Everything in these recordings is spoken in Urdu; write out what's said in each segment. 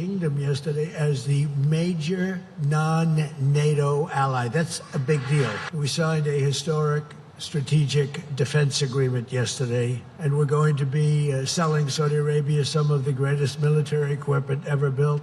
Kingdom yesterday as the major non-NATO ally. That's a big deal. We signed a historic strategic defense agreement yesterday, and we're going to be selling Saudi Arabia some of the greatest military equipment ever built.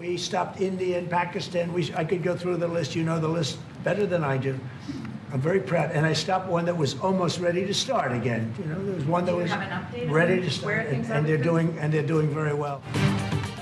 We stopped India and Pakistan. I could go through the list. You know the list better than I do. I'm very proud. And I stopped one that was almost ready to start again. You know, there was one that was ready to start. And they're doing very well.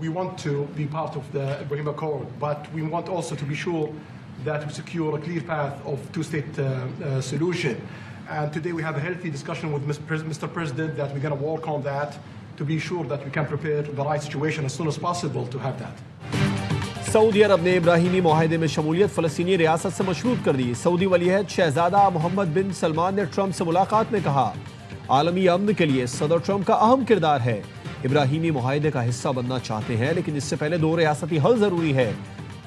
We want to be part of the Ibrahim Accord, but we want also to be sure that we secure a clear path of two-state solution. And today we have a healthy discussion with Mr. President that we're going to work on that to be sure that we can prepare the right situation as soon as possible to have that. سعودی عرب نے ابراہیمی معاہدے میں شمولیت فلسطینی ریاست سے مشروط کر دی. سعودی ولی عہد شہزادہ محمد بن سلمان نے ٹرمپ سے ملاقات میں کہا عالمی امن کے لیے صدر ٹرمپ کا اہم کردار ہے. ابراہیمی معاہدے کا حصہ بننا چاہتے ہیں لیکن اس سے پہلے 2 ریاستی حل ضروری ہے.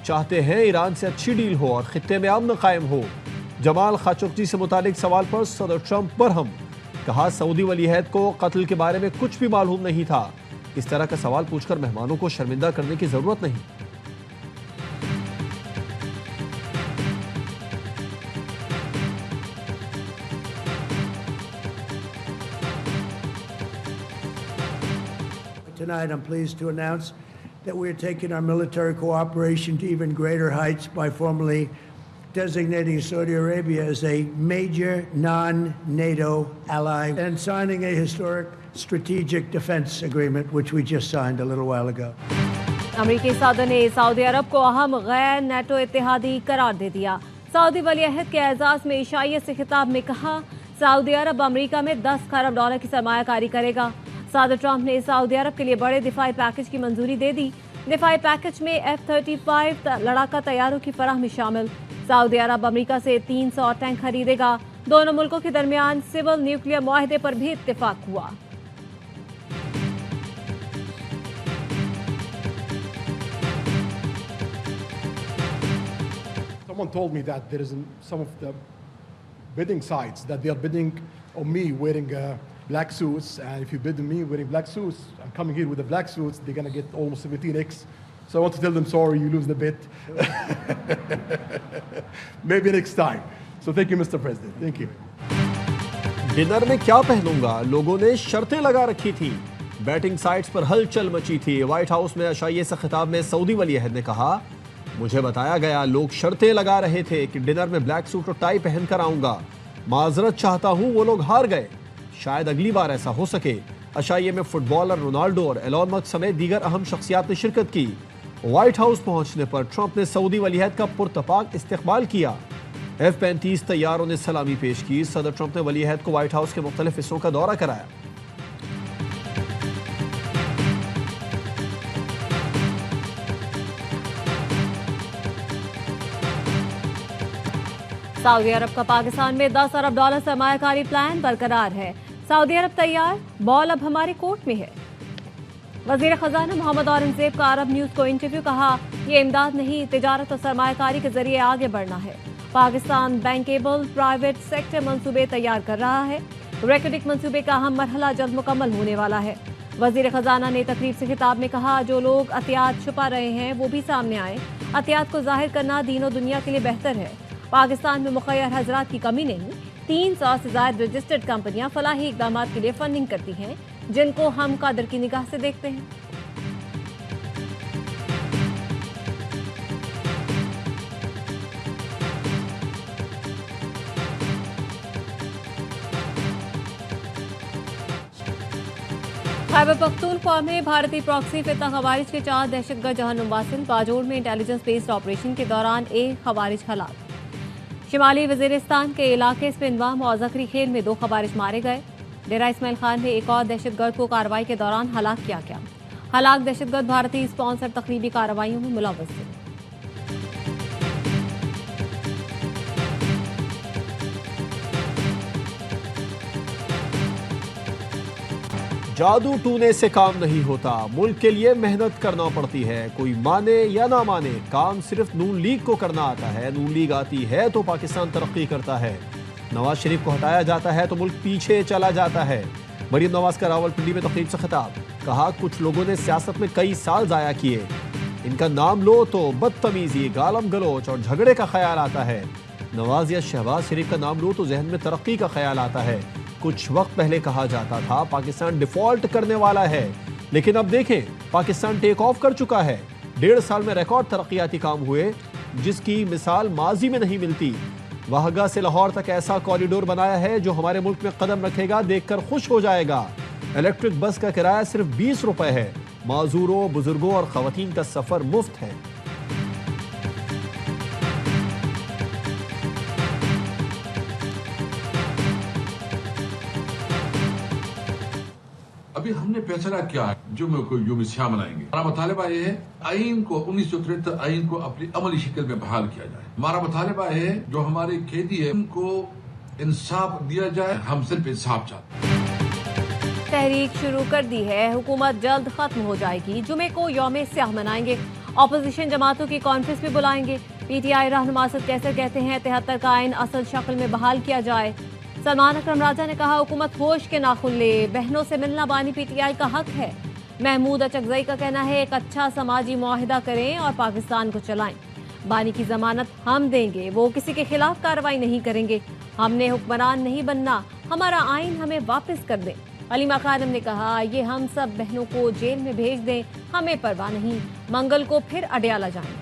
چاہتے ہیں ایران سے اچھی ڈیل ہو اور خطے میں امن قائم ہو. جمال خاشقجی سے متعلق سوال پر صدر ٹرمپ برہم. کہا سعودی ولی عہد کو قتل کے بارے میں کچھ بھی معلوم نہیں تھا. اس طرح کا سوال پوچھ کر مہمانوں کو شرمندہ کرنے کی ضرورت نہیں. Tonight, I'm pleased to announce that we are taking our military cooperation to even greater heights by formally designating Saudi Arabia as a major non-NATO ally and signing a historic strategic defense agreement, which we just signed a little while ago. امریکی صدر نے سعودی عرب کو اہم غیر نیٹو اتحادی قرار دے دیا. سعودی ولی عہد کے اعزاز میں عیسائیت سے خطاب میں کہا سعودی عرب امریکہ میں $10 کھرب کی سرمایہ کاری کرے گا. صدر ٹرمپ نے سعودی عرب کے لیے بڑے دفاعی پیکج کی منظوری دے دی. دفاعی پیکج میں F-35 لڑاکا طیاروں کی فراہمی شامل. سعودی عرب امریکہ سے 300 ٹینک خریدے گا. دونوں ملکوں کے درمیان سول نیوکلیئر معاہدے پر بھی اتفاق ہوا. Someone told me that there is some of the bidding sites that they are bidding on me wearing black suits, and if you bid on me wearing black suits, I'm coming here with the black suits, they're going to get almost 17x. So I want to tell them, sorry, you lose the bid. Maybe next time. So thank you, Mr. President. Thank you. Dinner میں کیا پہنوں گا لوگوں نے شرطیں لگا رکھی تھی. بیٹنگ سائٹس پر ہلچل مچی تھی. وائٹ ہاؤس میں عشائیے سے خطاب میں سعودی ولی عہد نے کہا مجھے بتایا گیا لوگ شرطیں لگا رہے تھے کہ ڈنر میں بلیک سوٹ اور ٹائی پہن کر آؤں گا. معذرت چاہتا ہوں وہ لوگ ہار گئے. شاید اگلی بار ایسا ہو سکے. عشائیے میں فٹ بالر رونالڈو اور ایلون مسک سمیت دیگر اہم شخصیات نے شرکت کی. وائٹ ہاؤس پہنچنے پر ٹرمپ نے سعودی ولی عہد کا پرتپاک استقبال کیا. F-35 طیاروں نے سلامی پیش کی. صدر ٹرمپ نے ولی عہد کو وائٹ ہاؤس کے مختلف حصوں کا دورہ کرایا. سعودی عرب کا پاکستان میں $10 ارب سرمایہ کاری پلان برقرار ہے. سعودی عرب تیار، بال اب ہمارے کورٹ میں ہے. وزیر خزانہ محمد اورنگزیب کا عرب نیوز کو انٹرویو. کہا یہ امداد نہیں تجارت اور سرمایہ کاری کے ذریعے آگے بڑھنا ہے. پاکستان بینکیبل پرائیویٹ سیکٹر منصوبے تیار کر رہا ہے. ریکٹک منصوبے کا اہم مرحلہ جلد مکمل ہونے والا ہے. وزیر خزانہ نے تقریب سے خطاب میں کہا جو لوگ احتیاط چھپا رہے ہیں وہ بھی سامنے آئیں. احتیاط کو ظاہر کرنا دین و دنیا کے لیے بہتر ہے. پاکستان میں مخیر حضرات کی کمی نہیں. 300 سے زائد رجسٹرڈ کمپنیاں فلاحی اقدامات کے لیے فنڈنگ کرتی ہیں جن کو ہم قدر کی نگاہ سے دیکھتے ہیں. خیبر پختونخوا میں بھارتی پراکسی فتنہ خوارج کے 4 دہشت گرد جہنم واصل. باجوڑ میں انٹیلیجنس بیسڈ آپریشن کے دوران ایک خوارج ہلاک. شمالی وزیرستان کے علاقے سپنوام اور زکری خیل میں 2 خوارج مارے گئے. ڈیرہ اسماعیل خان میں ایک اور دہشت گرد کو کارروائی کے دوران ہلاک کیا گیا. ہلاک دہشت گرد بھارتی اسپانسر تقریبی کارروائیوں میں ملوث تھے. جادو ٹونے سے کام نہیں ہوتا. ملک کے لیے محنت کرنا پڑتی ہے. کوئی مانے یا نہ مانے کام صرف نون لیگ کو کرنا آتا ہے. نون لیگ آتی ہے تو پاکستان ترقی کرتا ہے. نواز شریف کو ہٹایا جاتا ہے تو ملک پیچھے چلا جاتا ہے. مریم نواز کا راولپنڈی میں تقریب سے خطاب. کہا کچھ لوگوں نے سیاست میں کئی سال ضائع کیے. ان کا نام لو تو بدتمیزی، گالم گلوچ اور جھگڑے کا خیال آتا ہے. نواز یا شہباز شریف کا نام لو تو ذہن میں ترقی کا خیال آتا ہے. کچھ وقت پہلے کہا جاتا تھا پاکستان ڈیفالٹ کرنے والا ہے، لیکن اب دیکھیں پاکستان ٹیک آف کر چکا ہے. 1.5 سال میں ریکارڈ ترقیاتی کام ہوئے جس کی مثال ماضی میں نہیں ملتی. واہگہ سے لاہور تک ایسا کوریڈور بنایا ہے جو ہمارے ملک میں قدم رکھے گا دیکھ کر خوش ہو جائے گا. الیکٹرک بس کا کرایہ صرف 20 روپے ہے. معذوروں، بزرگوں اور خواتین کا سفر مفت ہے. ابھی ہم نے فیصلہ کیا ہے جو سیاہ منائیں گے. ہمارا مطالبہ یہ ہے آئین کو 1973 آئین کو اپنی عملی شکل میں بحال کیا جائے. ہمارا مطالبہ ہے جو ہمارے قیدی ہے ان کو انصاف دیا جائے. ہم صرف انصاف چاہتے ہیں. تحریک شروع کر دی ہے. حکومت جلد ختم ہو جائے گی. جمعے کو یوم سیاہ منائیں گے. اپوزیشن جماعتوں کی کانفرنس بھی بلائیں گے. پی ٹی آئی رہنما اسد کیسر کہتے ہیں 73 کا آئین اصل شکل میں بحال کیا جائے. سلمان اکرم راجہ نے کہا حکومت ہوش کے ناخن لے. بہنوں سے ملنا بانی پی ٹی آئی کا حق ہے. محمود اچکزئی کا کہنا ہے ایک اچھا سماجی معاہدہ کریں اور پاکستان کو چلائیں. بانی کی ضمانت ہم دیں گے. وہ کسی کے خلاف کارروائی نہیں کریں گے. ہم نے حکمران نہیں بننا. ہمارا آئین ہمیں واپس کر دیں. علیمہ خانم نے کہا یہ ہم سب بہنوں کو جیل میں بھیج دیں ہمیں پرواہ نہیں. منگل کو پھر اڈیالہ جائیں.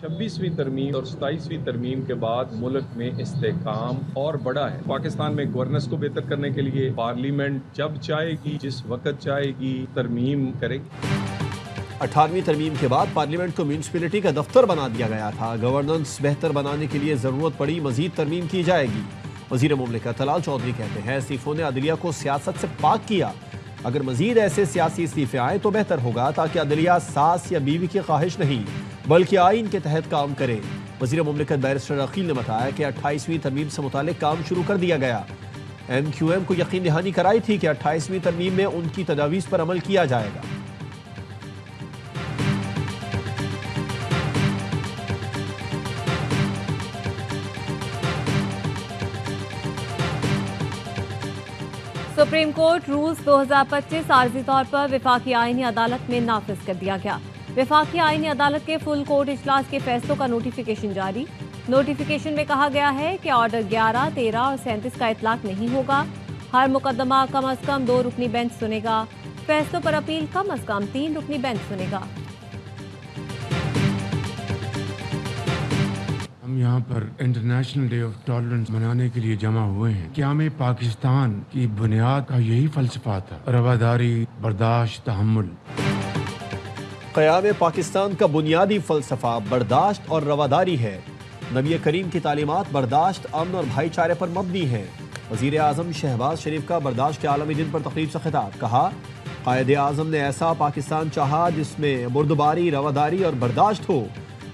چھبیسویں ترمیم اور 27ویں ترمیم کے بعد ملک میں استحکام اور بڑا ہے. پاکستان میں گورننس کو بہتر کرنے کے لیے پارلیمنٹ جب چاہے گی جس وقت چاہے گی ترمیم کرے گی. 18ویں ترمیم کے بعد پارلیمنٹ کو میونسپلٹی کا دفتر بنا دیا گیا تھا. گورننس بہتر بنانے کے لیے ضرورت پڑی مزید ترمیم کی جائے گی. وزیر مملکت طلال چودھری کہتے ہیں استعفوں نے عدلیہ کو سیاست سے پاک کیا. اگر مزید ایسے سیاسی استعفے آئیں تو بہتر ہوگا تاکہ عدلیہ ساس یا بیوی کی خواہش نہیں بلکہ آئین کے تحت کام کرے. وزیر مملکت بیرسٹر عقیل نے بتایا کہ 28ویں ترمیم سے متعلق کام شروع کر دیا گیا. ایم کیو ایم کو یقین دہانی کرائی تھی کہ 28ویں ترمیم میں ان کی تجاویز پر عمل کیا جائے گا. سپریم کورٹ رولز 2025 عارضی طور پر وفاقی آئینی عدالت میں نافذ کر دیا گیا. وفاقی آئینی عدالت کے فل کورٹ اجلاس کے فیصلوں کا نوٹیفیکیشن جاری. نوٹیفیکیشن میں کہا گیا ہے کہ آرڈر 11, 13 اور 37 کا اطلاق نہیں ہوگا. ہر مقدمہ کم از کم 2 رکنی بینچ سنے گا. فیصلوں پر اپیل کم از کم 3 رکنی بینچ سنے گا. ہم یہاں پر انٹرنیشنل ڈے آف ٹالرنس منانے کے لیے جمع ہوئے ہیں. قیام پاکستان کی بنیاد کا یہی فلسفہ تھا, رواداری, برداشت, تحمل. قیام پاکستان کا بنیادی فلسفہ برداشت اور رواداری ہے. نبی کریم کی تعلیمات برداشت, امن اور بھائی چارے پر مبنی ہیں. وزیر اعظم شہباز شریف کا برداشت کے عالمی دن پر تقریب سے خطاب. کہا قائد اعظم نے ایسا پاکستان چاہا جس میں بردباری, رواداری اور برداشت ہو.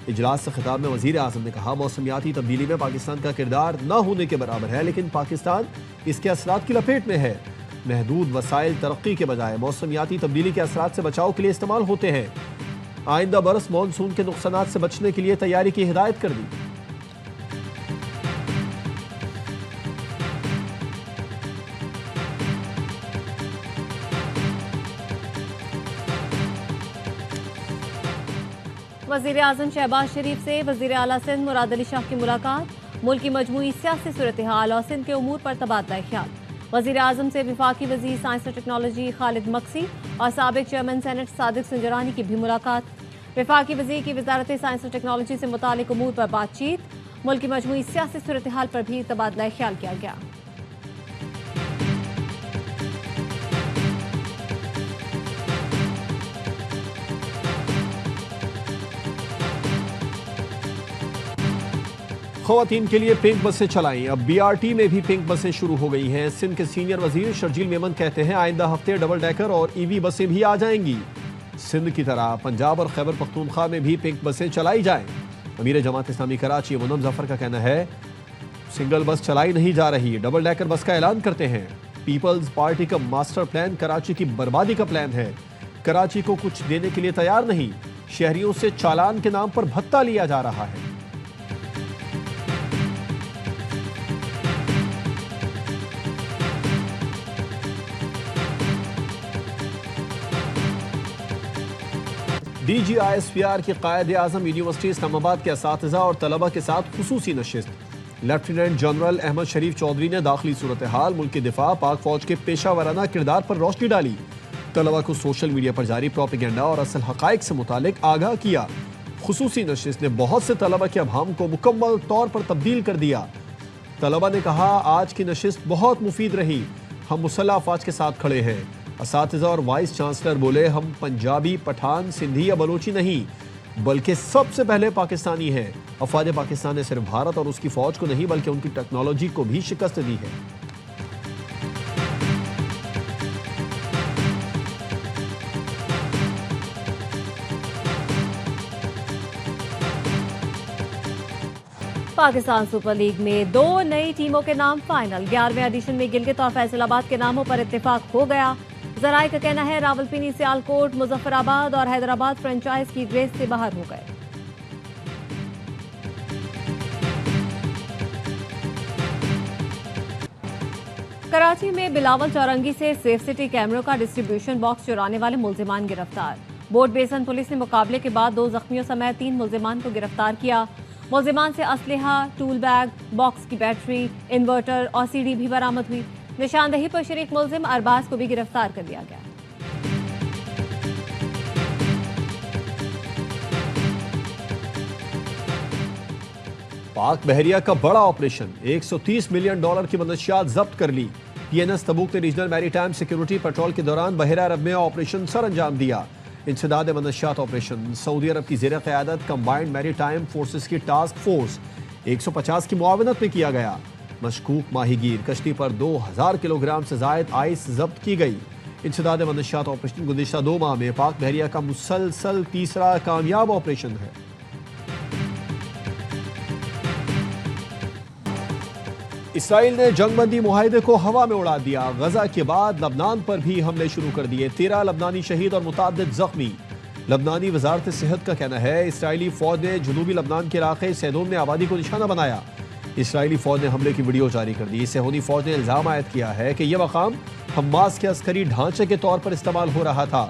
اجلاس سے خطاب میں وزیر اعظم نے کہا موسمیاتی تبدیلی میں پاکستان کا کردار نہ ہونے کے برابر ہے, لیکن پاکستان اس کے اثرات کی لپیٹ میں ہے. محدود وسائل ترقی کے بجائے موسمیاتی تبدیلی کے اثرات سے بچاؤ کے لیے استعمال ہوتے ہیں. آئندہ برس مانسون کے نقصانات سے بچنے کے لیے تیاری کی ہدایت کر دی. وزیر اعظم شہباز شریف سے وزیر اعلیٰ سندھ مراد علی شاہ کی ملاقات. ملک کی مجموعی سیاسی صورتحال اور سندھ کے امور پر تبادلہ خیال. وزیر اعظم سے وفاقی وزیر سائنس اور ٹیکنالوجی خالد مکسی اور سابق چیئرمین سینٹ صادق سنجرانی کی بھی ملاقات. وفاقی وزیر کی وزارت سائنس اور ٹیکنالوجی سے متعلق امور پر بات چیت. ملک کی مجموعی سیاسی صورتحال پر بھی تبادلہ خیال کیا گیا. خواتین کے لیے پنک بسیں چلائیں. اب بی آر ٹی میں بھی پنک بسیں شروع ہو گئی ہیں. سندھ کے سینئر وزیر شرجیل میمن کہتے ہیں آئندہ ہفتے ڈبل ڈیکر اور ای وی بسیں بھی آ جائیں گی. سندھ کی طرح پنجاب اور خیبر پختونخوا میں بھی پنک بسیں چلائی جائیں. امیر جماعت اسلامی کراچی منم ظفر کا کہنا ہے سنگل بس چلائی نہیں جا رہی, ڈبل ڈیکر بس کا اعلان کرتے ہیں. پیپلز پارٹی کا ماسٹر پلان کراچی کی بربادی کا پلان ہے. کراچی کو کچھ دینے کے لیے تیار نہیں. شہریوں سے چالان کے نام پر بھتہ لیا جا رہا ہے. D G I S P R کی قائد اعظم یونیورسٹی اسلام آباد کے اساتذہ اور طلبہ کے ساتھ خصوصی نشست. لیفٹیننٹ جنرل احمد شریف چودھری نے داخلی صورتحال, ملک کی دفاع, پاک فوج کے پیشہ ورانہ کردار پر روشنی ڈالی. طلبہ کو سوشل میڈیا پر جاری پروپیگنڈا اور اصل حقائق سے متعلق آگاہ کیا. خصوصی نشست نے بہت سے طلبہ کے ابہام کو مکمل طور پر تبدیل کر دیا. طلبہ نے کہا آج کی نشست بہت مفید رہی, ہم مسلح افواج کے ساتھ کھڑے ہیں. اساتذہ اور وائس چانسلر بولے ہم پنجابی, پٹھان, سندھی یا بلوچی نہیں, بلکہ سب سے پہلے پاکستانی ہیں۔ افواج پاکستان نے صرف بھارت اور اس کی فوج کو نہیں بلکہ ان کی ٹیکنالوجی کو بھی شکست دی ہے۔ پاکستان سپر لیگ میں 2 نئی ٹیموں کے نام فائنل۔ 11ویں ایڈیشن میں گلگت اور فیصل آباد کے ناموں پر اتفاق ہو گیا۔ ذرائع کا کہنا ہے راولپنڈی، سیالکوٹ، مظفر آباد اور حیدرآباد فرنچائز کی ریس سے باہر ہو گئے۔ کراچی میں بلاول چورنگی سے سیف سٹی کیمروں کا ڈسٹریبیوشن باکس چرانے والے ملزمان گرفتار۔ بورڈ بیسن پولیس نے مقابلے کے بعد 2 زخمیوں سمیت 3 ملزمان کو گرفتار کیا۔ ملزمان سے اسلحہ، ٹول بیگ، باکس کی بیٹری، انورٹر اور سی ڈی بھی برآمد ہوئی۔ نشاندہی پر شریک ملزم ارباز کو بھی گرفتار کر لیا گیا۔ پاک بحریہ کا بڑا آپریشن، $130 ملین کی منشیات ضبط کر لی۔ پی این ایس تبوک نے ریجنل میری ٹائم سیکیورٹی پیٹرول کے دوران بحیرہ عرب میں آپریشن سر انجام دیا۔ انسداد منشیات آپریشن سعودی عرب کی زیر قیادت کمبائنڈ میری ٹائم فورسز کی ٹاسک فورس 150 کی معاونت میں کیا گیا۔ مشکوک ماہی گیر کشتی پر 2000 کلو گرام سے زائد آئس ضبط کی گئی۔ انسداد منشیات آپریشن گزشتہ 2 ماہ میں پاک بحریہ کا مسلسل تیسرا کامیاب آپریشن ہے۔ اسرائیل نے جنگ بندی معاہدے کو ہوا میں اڑا دیا۔ غزہ کے بعد لبنان پر بھی حملے شروع کر دیے۔ 13 لبنانی شہید اور متعدد زخمی۔ لبنانی وزارت صحت کا کہنا ہے اسرائیلی فوج نے جنوبی لبنان کے علاقے سیدون میں آبادی کو نشانہ بنایا۔ اسرائیلی فوج نے حملے کی ویڈیو جاری کر دی۔ صہیونی فوج نے الزام عائد کیا ہے کہ یہ مقام حماس کے عسکری ڈھانچے کے طور پر استعمال ہو رہا تھا۔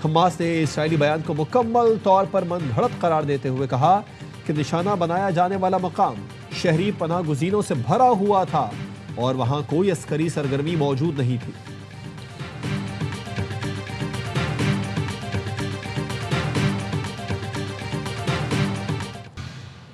حماس نے اسرائیلی بیان کو مکمل طور پر من گھڑت قرار دیتے ہوئے کہا کہ نشانہ بنایا جانے والا مقام شہری پناہ گزینوں سے بھرا ہوا تھا اور وہاں کوئی عسکری سرگرمی موجود نہیں تھی۔